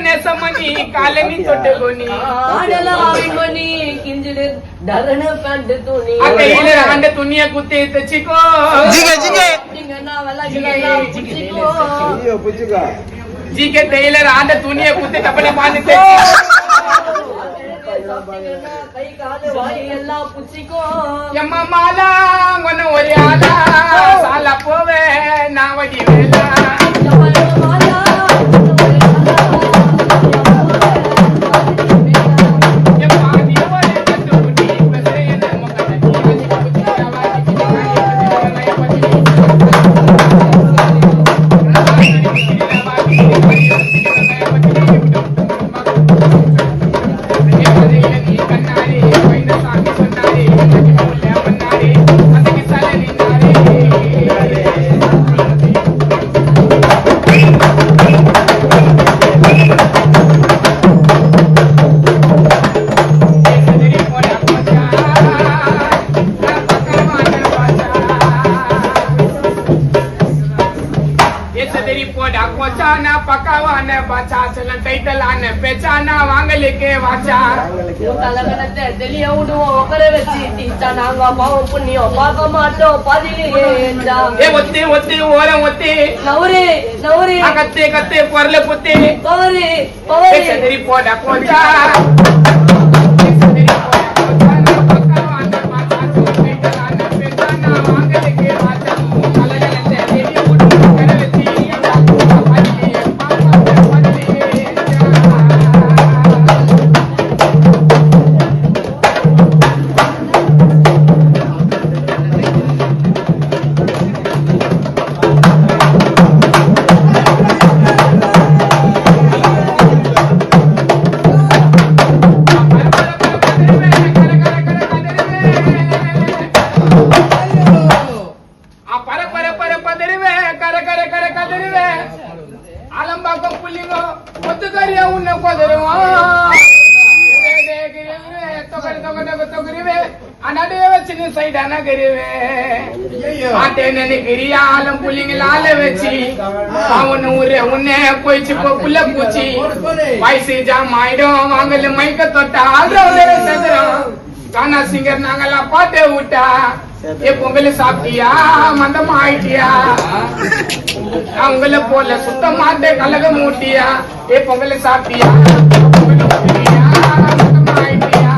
Nesamani colony தொட்டுகோனி அந்த துணிய குத்தி தச்சுக்கோ ஜிகே டெய்லர் அந்த துணிய குத்தி தப்பனே பாந்து எம்மா மாலா கொன்ன ஒரே ஆளா சாலா போவே நான் வடி வேலா பக்காவான பாச்சா சில டைட்டலான பேச்சானா வாங்கலுக்கே வாச்சா தலகணத்தை தெளிய விடுவோம் உட்கார வச்சு டீச்சா நாங்க பாவம் புண்ணியம் பார்க்க மாட்டோம் பதிலே ஒத்தி ஒத்தி ஓரம் ஒத்தி நவரே நவரே கத்தே கத்தே பொருள புத்தி பவரே பவரே சரி போடா போச்சா ஆலம் புள்ளிங்களால வச்சு அவனு உன்னை போயிச்சு புள்ள பூச்சி வயசு ஜாம் ஆயிடும் வாங்கல மைக்க தொட்டா சதுரம் கானா சிங்கர் நாங்கெல்லாம் பாட்டே விட்டா பொங்கல சாப்பிட்டியா மந்தமா ஆயிட்டியா அவங்கள போல சுத்த மாட்டே கலக மூட்டியா பொங்கல சாப்பிட்டியா மந்தமா ஆயிட்டியா